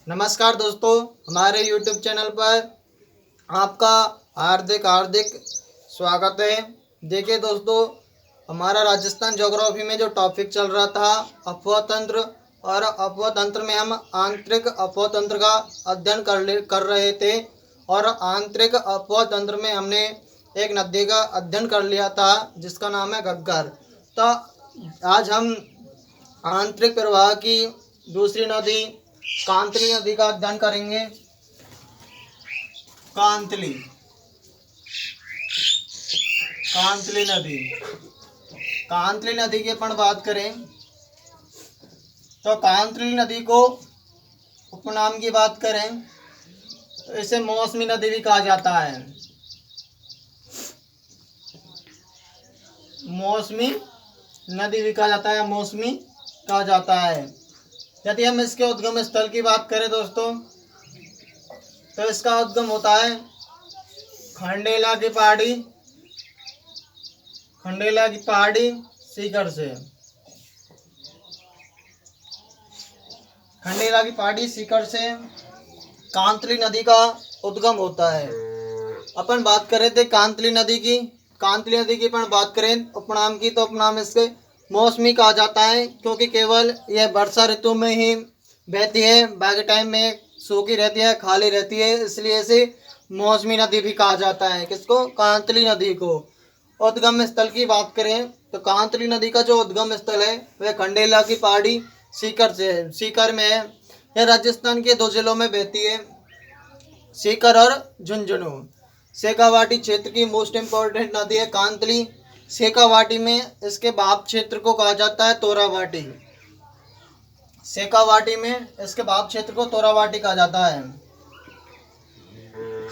नमस्कार दोस्तों, हमारे YouTube चैनल पर आपका हार्दिक हार्दिक स्वागत है। देखिए दोस्तों, हमारा राजस्थान ज्योग्राफी में जो टॉपिक चल रहा था अफवाह तंत्र, और अफवाह तंत्र में हम आंतरिक अफवाह तंत्र का अध्ययन कर रहे थे। और आंतरिक अफवाह तंत्र में हमने एक नदी का अध्ययन कर लिया था जिसका नाम है घग्गर। तो आज हम आंतरिक प्रवाह की दूसरी नदी कांतली नदी का अध्ययन करेंगे। कांतली कांतली नदी कांतली नदी की अपन बात करें तो कांतली नदी को उपनाम की बात करें तो इसे मौसमी नदी भी कहा जाता है। मौसमी नदी भी कहा जाता है, मौसमी कहा जाता है। यदि हम इसके उद्गम स्थल की बात करें दोस्तों, तो इसका उद्गम होता है खंडेला की पहाड़ी सीकर से। खंडेला की पहाड़ी सीकर से कांतली नदी का उद्गम होता है। अपन बात कर रहे थे कांतली नदी की अपन बात करें उपनाम की, तो उपनाम इसके मौसमी कहा जाता है, क्योंकि केवल यह वर्षा ऋतु में ही बहती है। बाकी टाइम में सूखी रहती है, खाली रहती है, इसलिए इसे मौसमी नदी भी कहा जाता है। किसको? कांतली नदी को। उद्गम स्थल की बात करें तो कांतली नदी का जो उद्गम स्थल है वह खंडेला की पहाड़ी सीकर से है, सीकर में है। यह राजस्थान के दो जिलों में बहती है, सीकर और झुंझुनू। शेखावाटी क्षेत्र की मोस्ट इम्पोर्टेंट नदी है कांतली। शेखावाटी में इसके भाप क्षेत्र को कहा जाता है तोरावाटी। शेखावाटी में इसके भाप क्षेत्र को तोरावाटी कहा जाता है।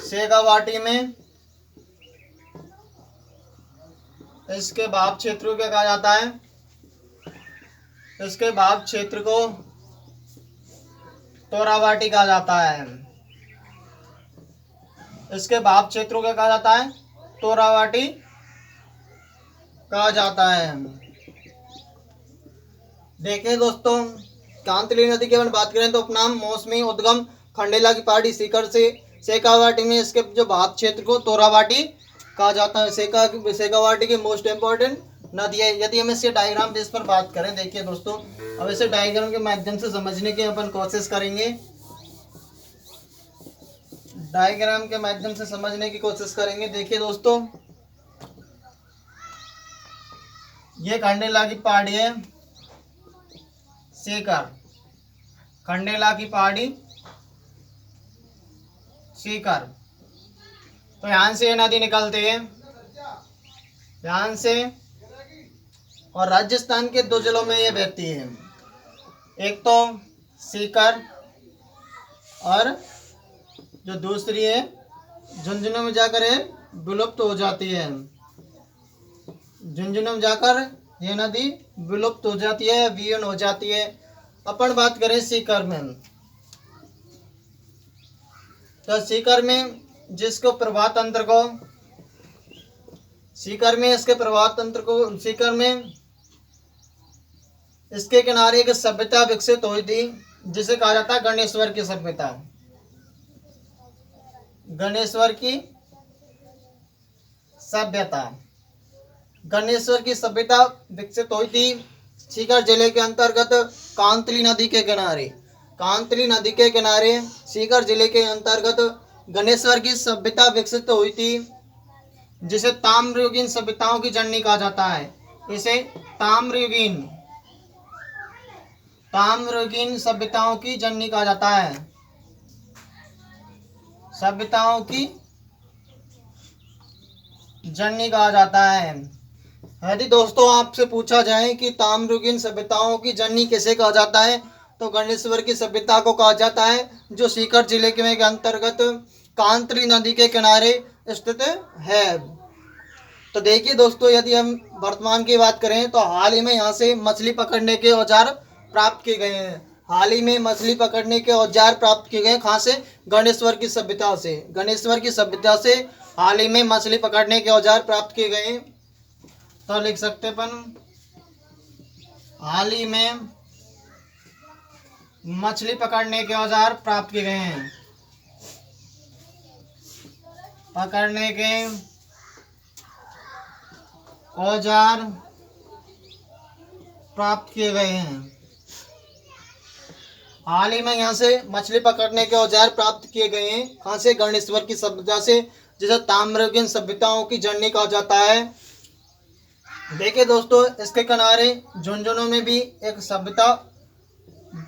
शेखावाटी में इसके भाप क्षेत्र को क्या कहा जाता है? इसके भाप क्षेत्र को तोरावाटी कहा जाता है। इसके भाप क्षेत्र को क्या कहा जाता है? तोरावाटी कहा जाता है। देखिए दोस्तों, कांतली नदी की बात करें तो उपनाम मौसमी, उद्गम खंडेला की पहाड़ी सीकर से। शेखावाटी में इसके जो भाप क्षेत्र को तोरावाटी कहा जाता है। शेखावाटी की मोस्ट इम्पोर्टेंट नदी है। यदि हम इसके डायग्राम बेस पर बात करें, देखिए दोस्तों, अब इसे डायग्राम के माध्यम से समझने की अपन कोशिश करेंगे। डायग्राम के माध्यम से समझने की कोशिश करेंगे। देखिए दोस्तों, ये खंडेला की पहाड़ी है सीकर, खंडेला की पहाड़ी सीकर। तो यहाँ से ये नदी निकलती है, यहाँ से, और राजस्थान के दो जिलों में ये बहती है। एक तो सीकर, और जो दूसरी है झुंझुनू में जाकर विलुप्त हो जाती है। झुंझुनू में जाकर ये नदी विलुप्त हो जाती है, विलीन हो जाती है। अपन बात करें सीकर में, तो सीकर में जिसको प्रवाह तंत्र को, सीकर में इसके प्रवाह तंत्र को, सीकर में इसके किनारे एक सभ्यता विकसित हुई थी जिसे कहा जाता है गणेश्वर की सभ्यता। गणेश्वर की सभ्यता, गणेश्वर की सभ्यता विकसित हुई थी सीकर जिले के अंतर्गत कांतली नदी के किनारे। कांतली नदी के किनारे सीकर जिले के अंतर्गत गणेश्वर की सभ्यता विकसित हुई थी, जिसे ताम्रयुगीन सभ्यताओं की जननी कहा जाता है। इसे ताम्रयुगीन सभ्यताओं की जननी कहा जाता है। सभ्यताओं की जननी कहा जाता है। यदि दोस्तों आपसे पूछा जाए कि ताम्रयुगीन सभ्यताओं की जननी किसे कहा जाता है, तो गणेश्वर की सभ्यता को कहा जाता है, जो सीकर जिले के अंतर्गत कांतली नदी के किनारे स्थित है। तो देखिए दोस्तों, यदि हम वर्तमान की बात करें तो हाल ही में यहाँ से मछली पकड़ने के औजार प्राप्त किए गए हैं। हाल ही में मछली पकड़ने के औजार प्राप्त किए गए, कहाँ से? गणेश्वर की सभ्यता से। गणेश्वर की सभ्यता से हाल ही में मछली पकड़ने के औजार प्राप्त किए गए। तो लिख सकते अपन, हाल ही में मछली पकड़ने के औजार प्राप्त किए गए हैं। पकड़ने के औजार प्राप्त किए गए हैं। हाल ही में यहाँ से मछली पकड़ने के औजार प्राप्त किए गए हैं। कहाँ से? गणेश्वर की सभ्यता से, जिसे ताम्रयुगीन सभ्यताओं की जननी कहा जाता है। देखिए दोस्तों, इसके किनारे झुंझुनू में भी एक सभ्यता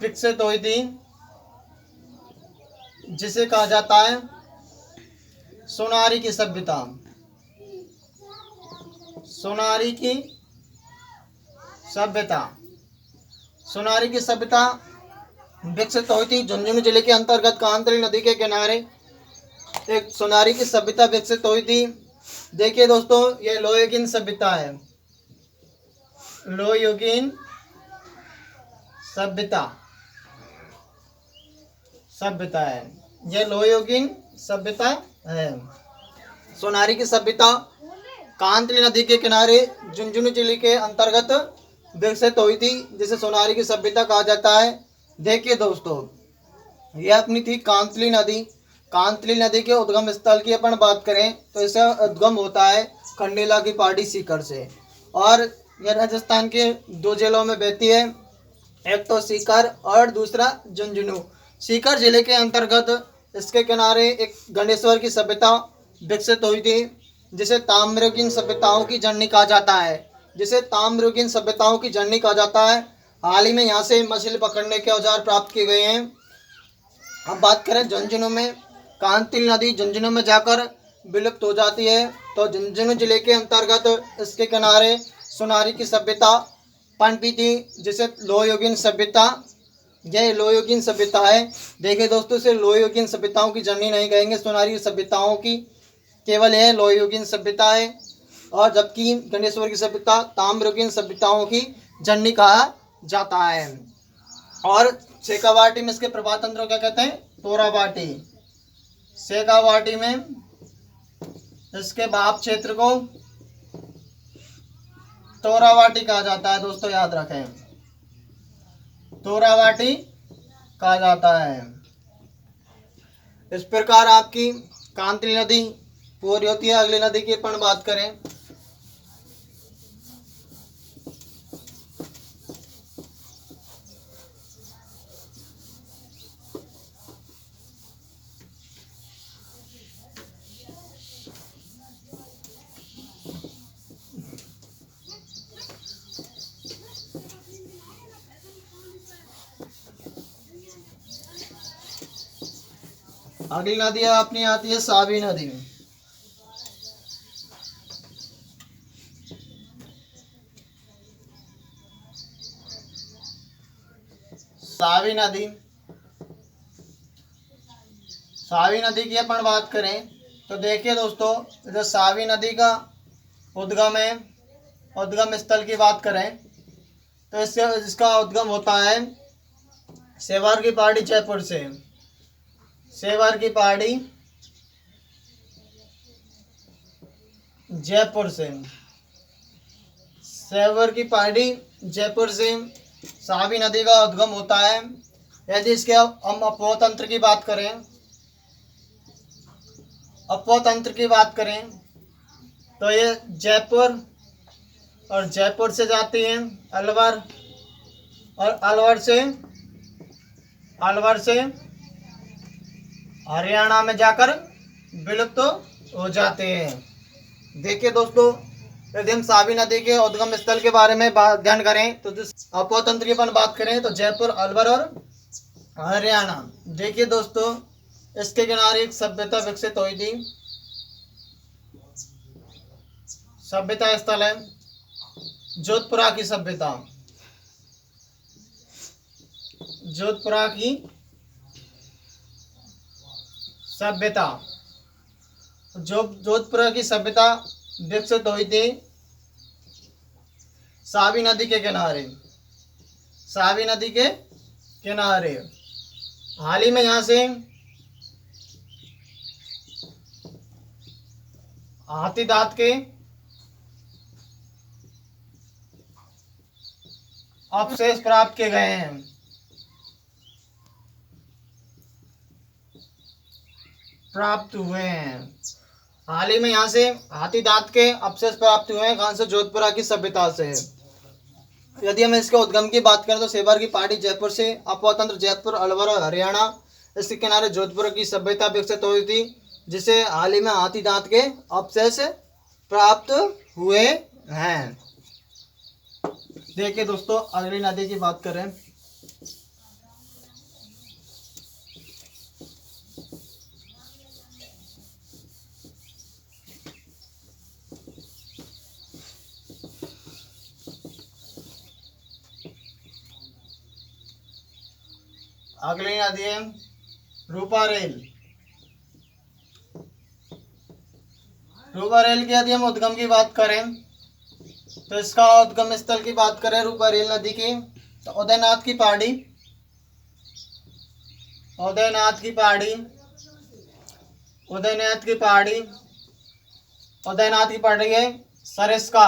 विकसित हुई थी, जिसे कहा जाता है सोनारी की सभ्यता। सोनारी की सभ्यता। सोनारी की सभ्यता विकसित हुई थी झुंझुनू जिले के अंतर्गत कांतली नदी के किनारे एक सोनारी की सभ्यता विकसित हुई थी। देखिए दोस्तों, यह लोहयुगीन सभ्यता है। लोहयुगीन सभ्यता है। यह लोहयुगीन सभ्यता है। सोनारी की सभ्यता कांतली नदी के किनारे झुंझुनू जिले के अंतर्गत विकसित हुई थी, जिसे सोनारी की सभ्यता कहा जाता है। देखिए दोस्तों, यह अपनी थी कांतली नदी। कांतली नदी के उद्गम स्थल की अपन बात करें तो इसका उद्गम होता है खंडेला की पहाड़ी सीकर से, और यह राजस्थान के दो जिलों में बहती है, एक तो सीकर और दूसरा झुंझुनू। सीकर जिले के अंतर्गत इसके किनारे एक गणेश्वर की सभ्यता विकसित हुई थी, जिसे ताम्रयुगीन सभ्यताओं की जननी कहा जाता है। हाल ही में यहाँ से मछली पकड़ने के औजार प्राप्त किए गए हैं। अब बात करें झुंझुनू में, कांतली नदी झुंझुनू में जाकर विलुप्त हो जाती है, तो झुंझुनू जिले के अंतर्गत इसके किनारे सोनारी की सभ्यता पनपी थी, जिसे लोहयुगीन सभ्यता, यह लोहयुगीन सभ्यता है। देखिए दोस्तों, इसे लोहयुगीन सभ्यताओं की जननी नहीं कहेंगे, सोनारी सभ्यताओं की केवल यह लोहयुगीन सभ्यता है, और जबकि गणेश्वर की सभ्यता ताम्रयुगीन सभ्यताओं की जननी कहा जाता है। और शेखावाटी में इसके प्रभाव तंत्र क्या कहते हैं? तोराबाटी। शेखावाटी में इसके भाप क्षेत्र को तोराबाटी कहा जाता है। दोस्तों याद रखें, तोराबाटी कहा जाता है। इस प्रकार आपकी कांतली नदी पूरी होती है। अगली नदी की अपन बात करें, अगली नदी अपनी आती है सावी नदी। सावी नदी की अपन बात करें तो देखिए दोस्तों, जो सावी नदी का उद्गम है, उद्गम स्थल की बात करें तो इसका उद्गम होता है सेवार की पहाड़ी जयपुर से। सेवार की पहाड़ी जयपुर से। सेवर की पहाड़ी जयपुर से सावी नदी का उद्गम होता है। यदि इसके हम अपव्यय तंत्र की बात करें, तो ये जयपुर और जयपुर से जाती है अलवर, और अलवर से हरियाणा में जाकर विलुप्त हो जाते हैं। देखिए दोस्तों, यदि हम सावी नदी के उद्गम स्थल के बारे में ध्यान करें तो अपव्यय तंत्र की अपन बात करें तो जयपुर, अलवर और हरियाणा। देखिए दोस्तों, इसके किनारे एक सभ्यता विकसित हुई थी। सभ्यता स्थल है जोधपुरा की सभ्यता। जोधपुरा की सभ्यता, जोधपुरा की सभ्यता विकसित हुई थी सावी नदी के किनारे। सावी नदी के किनारे हाल ही में यहाँ से हाथी दांत के अवशेष प्राप्त किए गए हैं। प्राप्त हुए हैं। हाल ही में यहाँ से हाथी दांत के अवशेष प्राप्त हुए हैं। कहाँ से? जोधपुरा की सभ्यता से। यदि हम इसके उद्गम की बात करें तो सेबर की पहाड़ी जयपुर से, अपतंत्र जयपुर अलवर और हरियाणा, इसके किनारे जोधपुर की सभ्यता विकसित हुई थी, जिसे हाल ही में हाथी दांत के अवशेष प्राप्त हुए हैं। देखिए दोस्तों, अगली नदी की बात करें। अगली नदी है रूपारेल। रूपारेल की यदि हम उद्गम की बात करें तो इसका उद्गम स्थल की बात करें रूपारेल नदी की, तो उदयनाथ की पहाड़ी, उदयनाथ की पहाड़ी, उदयनाथ की पहाड़ी, उदयनाथ की पहाड़ी है सरिस्का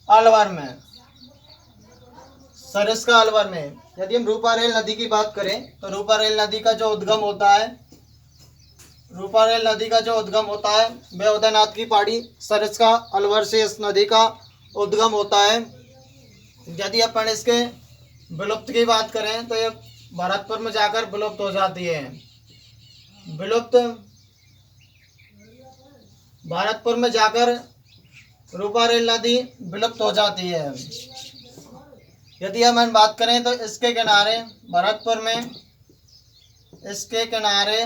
अलवर में, सरिस्का अलवर में। यदि हम रूपारेल नदी की बात करें तो रूपारेल नदी का जो उद्गम होता है, रूपारेल नदी का जो उद्गम होता है वह उदयनाथ की पहाड़ी सरिस्का अलवर से इस नदी का उद्गम होता है। यदि अपन इसके विलुप्त की बात करें तो ये भरतपुर में जाकर विलुप्त हो जाती है। विलुप्त भरतपुर में जाकर रूपारेल नदी विलुप्त हो जाती है। यदि हम बात करें तो इसके किनारे भरतपुर में, इसके किनारे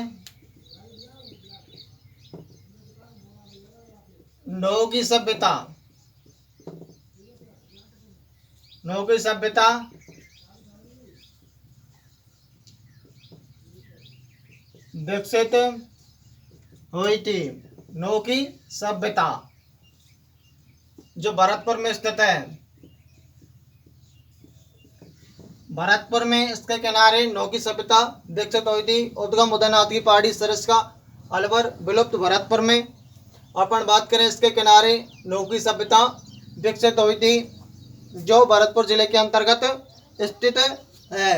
नौ की सभ्यता, नौ की सभ्यता विकसित हुई थी। नौ की सभ्यता जो भरतपुर में स्थित है, भरतपुर में इसके किनारे नौ की सभ्यता विकसित हुई थी। उद्गम उदयनाथ की पहाड़ी सरिस्का अलवर, विलुप्त भरतपुर में। अपन बात करें इसके किनारे नौ की सभ्यता विकसित हुई थी, जो भरतपुर जिले के अंतर्गत स्थित है।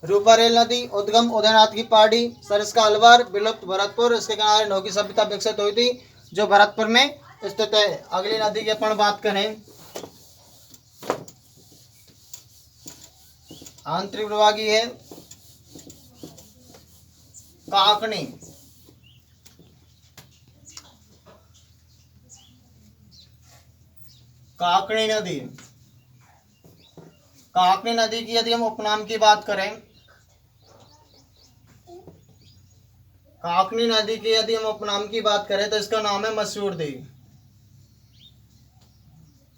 रूपारेल नदी उद्गम उदयनाथ की पहाड़ी सरिस्का अलवर, विलुप्त भरतपुर, इसके किनारे नौ की सभ्यता विकसित हुई थी, जो भरतपुर में स्थित है। अगली नदी की अपन बात करें, आंतरिक प्रवाह की है काकनी। काकनी नदी, काकनी नदी की यदि हम उपनाम की बात करें, काकनी नदी की यदि हम उपनाम की बात करें तो इसका नाम है मसूरदी।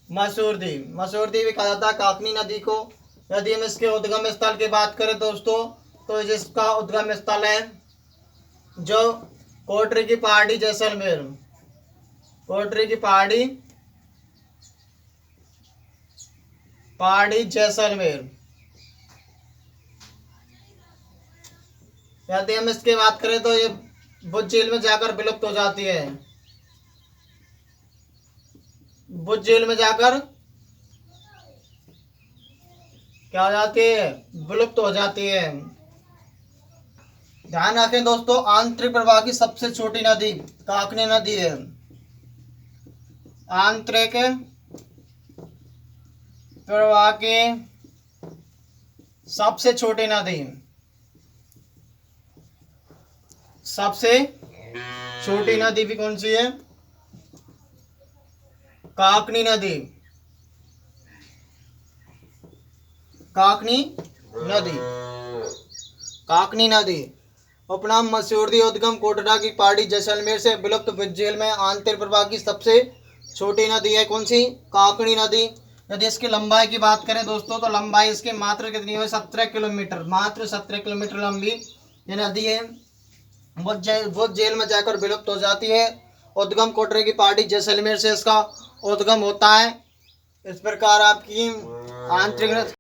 मसूरदी, मसूरदी भी कहा जाता है काकनी नदी को। यदि हम इसके उद्गम स्थल की बात करें दोस्तों तो जिसका उद्गम स्थल है जो कोटरी की पहाड़ी जैसलमेर, कोटरी की पहाड़ी, पहाड़ी जैसलमेर। यदि हम इसकी बात करें तो ये भुज झील में जाकर विलुप्त हो जाती है, भुज झील में जाकर क्या हो जाती है? विलुप्त हो जाती है। ध्यान रखें दोस्तों, आंतरिक प्रवाह की सबसे छोटी नदी काकनी नदी है। आंतरिक प्रवाह की सबसे छोटी नदी, सबसे छोटी नदी भी कौन सी है? काकनी नदी, काकनी नदी, काकनी नदी। उपनाम मसूरदी, उद्गम कोटरा की पहाड़ी जैसलमेर से, विलुप्त भुज झील में। आंतरिक प्रवाह की सबसे छोटी नदी है कौन सी? काकनी नदी। यदि इसकी लंबाई की बात करें दोस्तों तो लंबाई इसकी मात्र कितनी है? 17 किलोमीटर, मात्र 17 किलोमीटर लंबी ये नदी है। भुज झील में जाकर विलुप्त हो जाती है। उद्गम कोटरे की पहाड़ी जैसलमेर से इसका उद्गम होता है। इस प्रकार आपकी आंतरिक